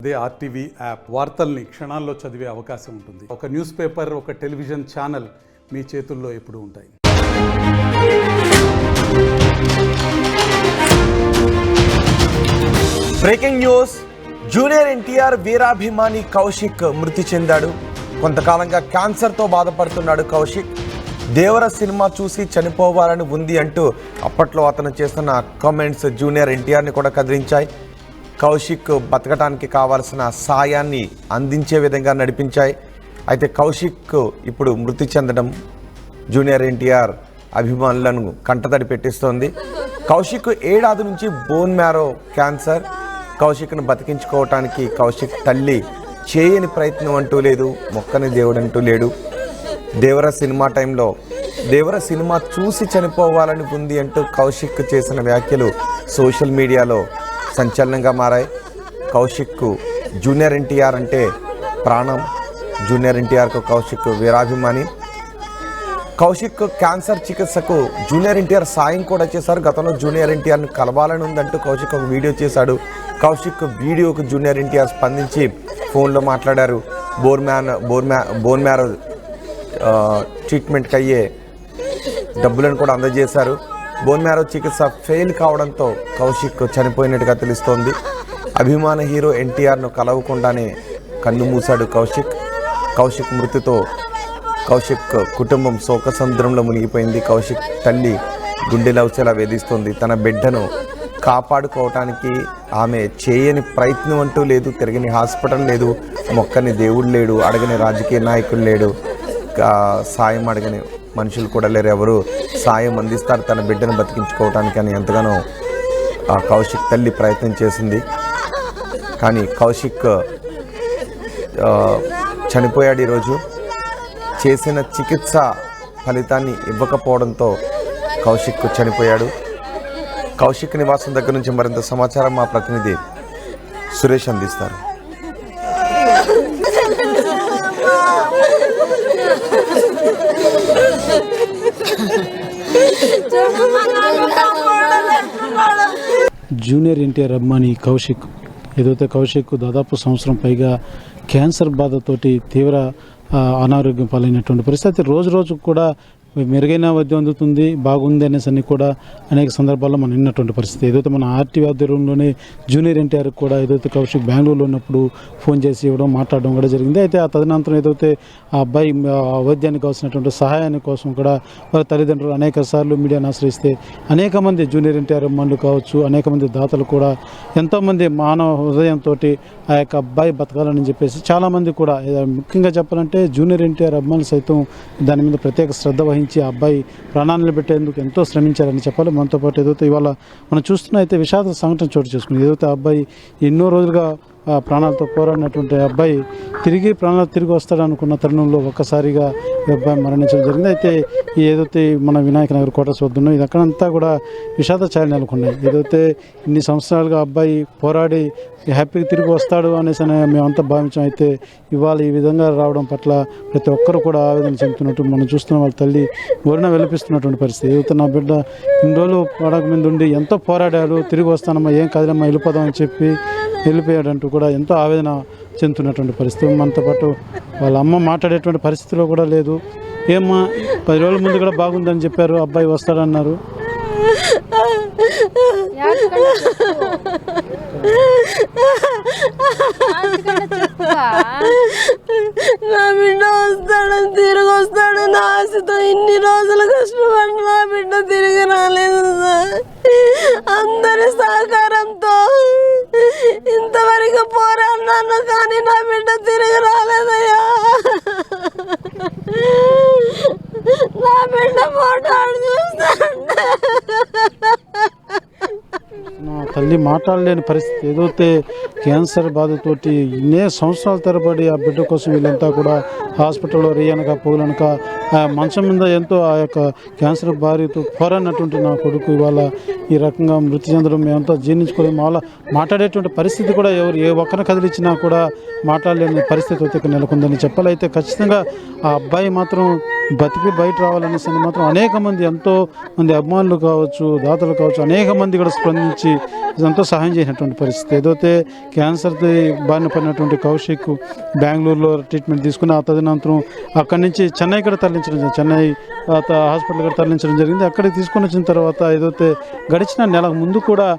అదే RTV app వార్తల్ని క్షణాల్లో చదివే అవకాశం ఉంటుంది. ఒక న్యూస్ పేపర్, ఒక టెలివిజన్ ఛానల్ మీ చేతుల్లో ఎప్పుడూ ఉంటాయి. బ్రేకింగ్ న్యూస్, జూనియర్ ఎన్టీఆర్ వీరాభిమాని కౌశిక్ మృతి చెందాడు. కొంతకాలంగా క్యాన్సర్తో బాధపడుతున్నాడు కౌశిక్. దేవర సినిమా చూసి చనిపోవాలని ఉంది అంటూ అప్పట్లో అతను చేస్తున్న కామెంట్స్ జూనియర్ ఎన్టీఆర్ని కూడా కదిలించాయి. కౌశిక్ బతకడానికి కావాల్సిన సాయాన్ని అందించే విధంగా నడిపించాయి. అయితే కౌశిక్ ఇప్పుడు మృతి చెందడం జూనియర్ ఎన్టీఆర్ అభిమానులను కంటతడి పెట్టిస్తోంది. కౌశిక్ ఏడాది నుంచి బోన్ మ్యారో క్యాన్సర్. కౌశిక్ను బతికించుకోవటానికి కౌశిక్ తల్లి చేయని ప్రయత్నం అంటూ లేదు, మొక్కని దేవుడు అంటూ లేడు. దేవర సినిమా టైంలో దేవర సినిమా చూసి చనిపోవాలని ఉంది అంటూ కౌశిక్ చేసిన వ్యాఖ్యలు సోషల్ మీడియాలో సంచలనంగా మారాయి. కౌశిక్ జూనియర్ ఎన్టీఆర్ అంటే ప్రాణం. జూనియర్ ఎన్టీఆర్కు కౌశిక్ వీరాభిమాని. కౌశిక్ క్యాన్సర్ చికిత్సకు జూనియర్ ఎన్టీఆర్ సాయం కూడా చేశారు. గతంలో జూనియర్ ఎన్టీఆర్ను కలవాలని ఉందంటూ కౌశిక్ ఒక వీడియో చేశాడు. కౌశిక్ వీడియోకు జూనియర్ ఎన్టీఆర్ స్పందించి ఫోన్లో మాట్లాడారు. బోన్ మ్యారో ట్రీట్మెంట్కి అయ్యే డబ్బులను కూడా అందజేశారు. బోన్ మ్యారో చికిత్స ఫెయిల్ కావడంతో కౌశిక్ చనిపోయినట్టుగా తెలుస్తోంది. అభిమాన హీరో ఎన్టీఆర్ను కలవకుండానే కన్ను మూశాడు కౌశిక్ మృతితో కౌశిక్ కుటుంబం శోకసముద్రంలో మునిగిపోయింది. కౌశిక్ తల్లి గుండెలవచేలా వేధిస్తోంది. తన బిడ్డను కాపాడుకోవటానికి ఆమె చేయని ప్రయత్నం అంటూ లేదు. తిరగని హాస్పిటల్ లేదు, మొక్కని దేవుడు లేడు, అడగని రాజకీయ నాయకులు లేడు, సాయం అడగని మనుషులు కూడా లేరు. ఎవరు సాయం అందిస్తారు తన బిడ్డను బతికించుకోవటానికి అని ఎంతగానో కౌశిక్ తల్లి ప్రయత్నం చేసింది. కానీ కౌశిక్ చనిపోయాడు. ఈరోజు చేసిన చికిత్స ఫలితాన్ని ఇవ్వకపోవడంతో కౌశిక్ చనిపోయాడు. కౌశిక్ నివాసం దగ్గర నుంచి మరింత సమాచారం మా ప్రతినిధి సురేష్ అందిస్తారు. జూనియర్ ఎన్టీఆర్ అభిమాని కౌశిక్ ఏదైతే కౌశిక్ దాదాపు సంవత్సరం పైగా క్యాన్సర్ బాధతోటి తీవ్ర అనారోగ్యం పాలైనటువంటి పరిస్థితి. రోజు రోజుకు కూడా మెరుగైన వైద్యం అందుతుంది, బాగుంది అనేసి అన్ని కూడా అనేక సందర్భాల్లో మనం విన్నటువంటి పరిస్థితి. ఏదైతే మన ఆర్టీవీ ఆధ్వర్యంలోనే జూనియర్ ఎన్టీఆర్ కూడా ఏదైతే కౌశిక్ బెంగళూరులో ఉన్నప్పుడు ఫోన్ చేసి ఇవ్వడం, మాట్లాడడం కూడా జరిగింది. అయితే ఆ తదనంతరం ఏదైతే ఆ అబ్బాయి వైద్యానికి కావాల్సినటువంటి సహాయాన్ని కోసం కూడా వారి తల్లిదండ్రులు అనేక సార్లు మీడియాను ఆశ్రయిస్తే అనేక మంది జూనియర్ ఎన్టీఆర్ అభిమానులు కావచ్చు, అనేక మంది దాతలు కూడా ఎంతోమంది మానవ హృదయంతో ఆ యొక్క అబ్బాయి బతకాలని చెప్పేసి చాలామంది కూడా, ముఖ్యంగా చెప్పాలంటే జూనియర్ ఎన్టీఆర్ అభిమానులు సైతం దాని మీద ప్రత్యేక శ్రద్ధ వహించి ఆ అబ్బాయి ప్రాణాలను పెట్టేందుకు ఎంతో శ్రమించారని చెప్పాలి. మనతో పాటు ఏదైతే ఇవాళ మనం చూస్తున్న అయితే విషాద సంఘటన చోటు చేసుకుంది. ఏదైతే ఆ అబ్బాయి ఎన్నో రోజులుగా ప్రాణాలతో పోరాడినటువంటి అబ్బాయి తిరిగి వస్తాడనుకున్న తరుణంలో ఒక్కసారిగా అబ్బాయి మరణించడం జరిగింది. అయితే ఏదైతే మన వినాయక నగర్ క్వార్టర్స్ వద్ద ఉన్నో ఇది అక్కడంతా కూడా విషాద ఛాయలు నెలకొన్నాయి. ఏదైతే ఇన్ని సంవత్సరాలుగా అబ్బాయి పోరాడి హ్యాపీగా తిరిగి వస్తాడు అనేసి మేమంతా భావించాం. అయితే ఇవాళ ఈ విధంగా రావడం పట్ల ప్రతి ఒక్కరు కూడా ఆవేదన చెందుతున్నట్టు మనం చూస్తున్న వాళ్ళ తల్లి ఓరిన వెలిపిస్తున్నటువంటి పరిస్థితి. ఏదైతే నా బిడ్డ ఇన్ని రోజులు పడక మీద ఉండి ఎంతో పోరాడాడు, తిరిగి వస్తానమ్మా, ఏం కాదులమ్మా, వెళ్ళిపోదామని చెప్పి వెళ్ళిపోయాడంటూ కూడా ఎంతో ఆవేదన చెందుతున్నటువంటి పరిస్థితి. మనతో పాటు వాళ్ళ అమ్మ మాట్లాడేటువంటి పరిస్థితిలో కూడా లేదు. ఏమ్మా, 10 రోజుల ముందు కూడా బాగుందని చెప్పారు, అబ్బాయి వస్తాడన్నారు. నా బిడ్డ వస్తాడని తిరిగి వస్తాడు నా ఆశతో ఇన్ని రోజులు కష్టపడి నా బిడ్డ తిరిగి రాలేదు సార్. అందరి సహకారంతో ఇంతవరకు పోరాడినాను కానీ నా బిడ్డ తిరిగి రాలేదయ్యా. నా బిడ్డ పోటాడు చూస్తాంటే నా తల్లి మాట్లాడలేని పరిస్థితి. ఏదైతే క్యాన్సర్ బాధతోటి ఎన్నో సంవత్సరాల తరబడి ఆ బిడ్డ కోసం వీళ్ళంతా కూడా హాస్పిటల్లో రేయనక పోలనక మంచం మీద ఎంతో ఆ యొక్క క్యాన్సర్ బారితో పోరాడినటువంటి నా కొడుకు ఇవాళ ఈ రకంగా మృతి చెందడం మేమంతా జీర్ణించుకోలేము. వాళ్ళ మాట్లాడేటువంటి పరిస్థితి కూడా ఏ ఒక్కరిని కదిలించినా కూడా మాట్లాడలేని పరిస్థితి అయితే నెలకొందని చెప్పాలి. అయితే ఖచ్చితంగా ఆ అబ్బాయి మాత్రం బతికి బయట రావాలనేసి మాత్రం అనేక మంది, ఎంతో మంది అభిమానులు కావచ్చు, దాతలు కావచ్చు, అనేక మంది కూడా స్పందించి ఎంతో సహాయం చేసినటువంటి పరిస్థితి. ఏదైతే క్యాన్సర్తో బారిన పడినటువంటి కౌశిక్ బెంగళూరులో ట్రీట్మెంట్ తీసుకుని ఆ తదనంతరం అక్కడి నుంచి చెన్నై కూడా తరలించడం జరిగింది. చెన్నై హాస్పిటల్ కూడా తరలించడం జరిగింది. అక్కడికి తీసుకొని వచ్చిన తర్వాత ఏదైతే గడిచిన నెలకు ముందు కూడా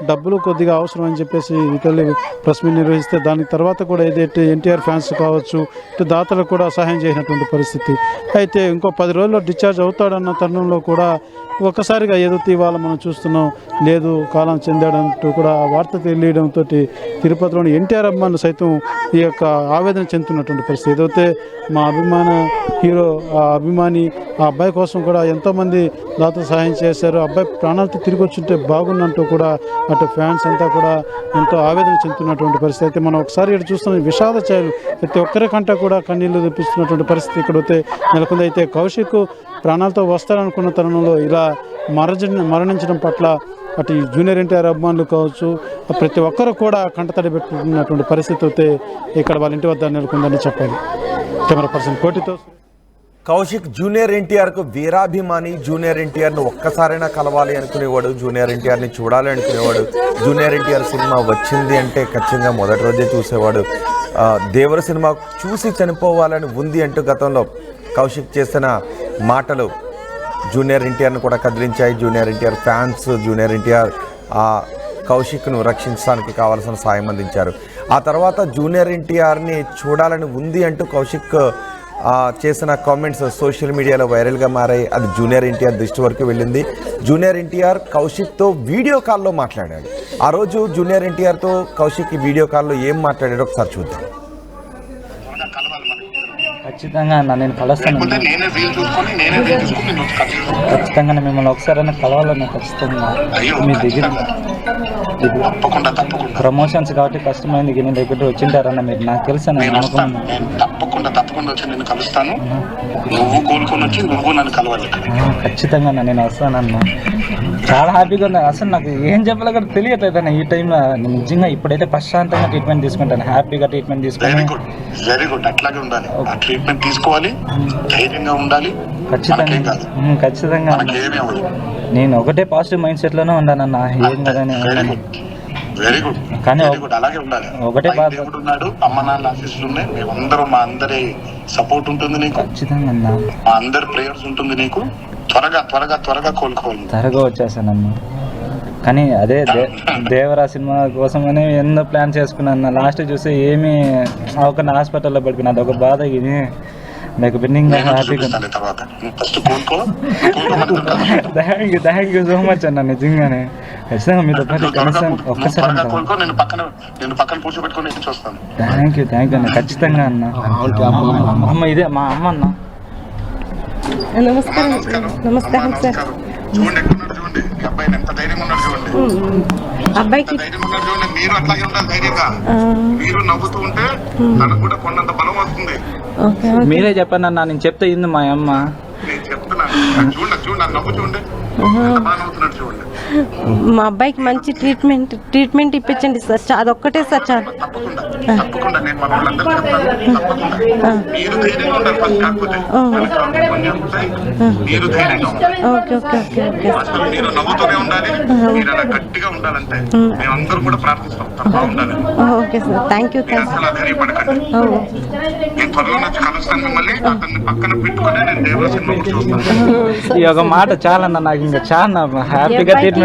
డబ్బులు కొద్దిగా అవసరం అని చెప్పేసి ఇతరులు ప్రెస్ మీట్ నిర్వహిస్తే దానికి తర్వాత కూడా ఏదైతే ఎన్టీఆర్ ఫ్యాన్స్ కావచ్చు, ఇటు దాతలకు కూడా సహాయం చేసినటువంటి పరిస్థితి. అయితే ఇంకో 10 రోజుల్లో డిశ్చార్జ్ అవుతాడన్న తరుణంలో కూడా ఒక్కసారిగా ఏదైతే ఇవాళ మనం చూస్తున్నాం, లేదు కాలం చెందాడంటూ కూడా వార్త తెలియడంతో తిరుపతిలోని ఎన్టీఆర్ అభిమానులు సైతం ఈ యొక్క ఆవేదన చెందుతున్నటువంటి పరిస్థితి. ఏదైతే మా అభిమాన హీరో, ఆ అభిమాని, ఆ అబ్బాయి కోసం కూడా ఎంతోమంది దాతలు సహాయం చేశారు, అబ్బాయి ప్రాణాలతో తిరిగి వచ్చుంటే బాగుందంటూ కూడా అటు ఫ్యాన్స్ అంతా కూడా ఎంతో ఆవేదన చెందుతున్నటువంటి పరిస్థితి. అయితే మనం ఒకసారి ఇక్కడ చూస్తున్న విషాద ఛాయలు ప్రతి ఒక్కరి కంట కూడా కన్నీళ్లు తెప్పిస్తున్నటువంటి పరిస్థితి ఇక్కడైతే నెలకొంది. అయితే కౌశిక్ ప్రాణాలతో వస్తాడనుకున్న తరుణంలో ఇలా మరణించడం పట్ల అటు జూనియర్ ఎన్టీఆర్ అభిమానులు కావచ్చు, ప్రతి ఒక్కరు కూడా కంటతడి పెట్టుకున్నటువంటి పరిస్థితి అయితే ఇక్కడ వాళ్ళ ఇంటి వద్ద నెలకొందని చెప్పాలి. కెమెరా పర్సన్ కోటితో కౌశిక్ జూనియర్ ఎన్టీఆర్కు వీరాభిమాని. జూనియర్ ఎన్టీఆర్ను ఒక్కసారైనా కలవాలి అనుకునేవాడు, జూనియర్ ఎన్టీఆర్ని చూడాలి అనుకునేవాడు. జూనియర్ ఎన్టీఆర్ సినిమా వచ్చింది అంటే ఖచ్చితంగా మొదటి రోజే చూసేవాడు. దేవర సినిమా చూసి చనిపోవాలని ఉంది అంటూ గతంలో కౌశిక్ చేసిన మాటలు జూనియర్ ఎన్టీఆర్ను కూడా కదిలించాయి. Junior NTR fans junior NTR కౌశిక్ను రక్షించడానికి కావాల్సిన సాయం అందించారు. ఆ తర్వాత జూనియర్ ఎన్టీఆర్ని చూడాలని ఉంది అంటూ కౌశిక్ చేసిన కామెంట్స్ సోషల్ మీడియాలో వైరల్గా మారాయి. అది జూనియర్ ఎన్టీఆర్ దృష్టి వరకు వెళ్ళింది. జూనియర్ ఎన్టీఆర్ కౌశిక్తో వీడియో కాల్లో మాట్లాడాడు. ఆ రోజు జూనియర్ ఎన్టీఆర్తో కౌశిక్ వీడియో కాల్లో ఏం మాట్లాడాడో ఒకసారి చూద్దాం. ఖచ్చితంగా అన్న నేను కలుస్తాను, ఖచ్చితంగా మిమ్మల్ని ఒకసారైనా కలవాలన్నా ఖచ్చితంగా. మీ దగ్గర ప్రమోషన్స్ కాబట్టి కష్టమైంది, మీ దగ్గర వచ్చింటారన్న మీరు, నాకు తెలుసు తప్పకుండా వచ్చి నేను కలుస్తాను. నువ్వు కోలుకొని వచ్చి నువ్వు నన్ను కలవాలి. ఖచ్చితంగా నేను వస్తానన్నా. చాలా హ్యాపీగా ఉంది. అసలు నాకు ఏం చెప్పాలో కూడా తెలియట్లేదు అన్న ఈ టైంలో. నిజంగా ఇప్పుడైతే ప్రశాంతంగా ట్రీట్మెంట్ తీసుకుంటాను, హ్యాపీగా ట్రీట్మెంట్ తీసుకుంటాను. వెరీ గుడ్ అట్లాగే ఉండాలి. ఆ ట్రీట్మెంట్ తీసుకోవాలి, ధైర్యంగా ఉండాలి. ఖచ్చితంగా నేను ఒకటే పాజిటివ్ మైండ్ సెట్ లోనే ఉన్నానన్న. ఏం కదని వెరీ గుడ్, కానీ అలాగే ఉండాలి. ఒకటే దేవుడు ఉన్నాడు, అమ్మ నాన్న ఆశీస్సులు ఉన్నాయి, మేమందరం మా అందరి సపోర్ట్ ఉంటుంది నీకు. ఖచ్చితంగా మా అందరి ప్రేయర్స్ ఉంటుంది నీకు. త్వరగా కోలుకోవాలి. త్వరగా వచ్చేసానన్న. కానీ అదే దేవరా సినిమా కోసమని ఎన్నో ప్లాన్ చేసుకున్నాను. లాస్ట్ చూస్తే ఏమీ అవ్వకుండా హాస్పిటల్లో పడిపోయినా, అదొక బాధ. ఇది నాకు బిన్నింగ్ హ్యాపీగా. థ్యాంక్ యూ సో మచ్ అన్న. నిజంగానే ఖచ్చితంగా మీతో పాటు కనీసం ఒక్కసారి. థ్యాంక్ యూ అన్న, ఖచ్చితంగా అన్న. అమ్మ ఇదే మా అమ్మ అన్న. నమస్కారం సార్. అబ్బాయికి మీరు అట్లాగే ఉండాలి, ధైర్యంగా. మీరు నవ్వుతూ ఉంటే తనకు కూడా కొన్నంత బలం వస్తుంది. మీరే చెప్పండి అన్న, నేను చెప్తే ఇంది మా అమ్మ. నేను చెప్తున్నాను, చూడండి నవ్వు చూడండి, బాగా నవ్వుతున్నాడు చూడండి. మా అబ్బాయికి మంచి ట్రీట్మెంట్ ఇప్పించండి సార్. అదొక్కటే సార్ చాలు. తప్పకుండా నేను మన వాళ్ళందరూ చెప్తాను. తప్పకుండా మీరు ధైర్యంగా ఉండాలి. ఫస్ట్ కాకపోతే మీరు ధైర్యంగా ఉండాలి. అసలు మీరు నవ్వుతూనే ఉండాలి, మీరు అలా గట్టిగా ఉండాలంటే మేమందరం కూడా ప్రార్థిస్తాం. తప్పకుండా ఉండాలి. Okay sir, thank you. అసలు ధైర్యపడకండి. నేను త్వరలో వచ్చి కలుస్తాను మిమ్మల్ని. అతన్ని పక్కన పెట్టుకుని నేను దేవర సినిమా చూస్తాను. ఈ ఒక మాట చాలన్న, నాకు ఇంకా చాలా హ్యాపీగా ట్రీట్మెంట్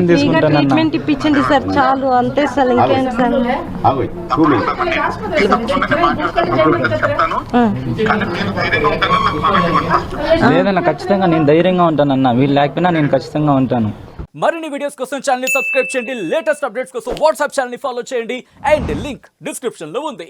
ఇప్పించండి సార్, చాలు అంతే సార్. ఇంకేం సార్. లేదన్న, ఖచ్చితంగా నేను ధైర్యంగా ఉంటానన్న. వీళ్ళు లేకపోయినా నేను ఖచ్చితంగా ఉంటాను. మరిన్ని వీడియోస్ కోసం ఛానల్ ని సబ్స్క్రైబ్ చేయండి, లేటెస్ట్ అప్డేట్స్ కోసం వాట్సాప్ ఛానల్ ని ఫాలో చేయండి, అండ్ లింక్ డిస్క్రిప్షన్ లో ఉంది.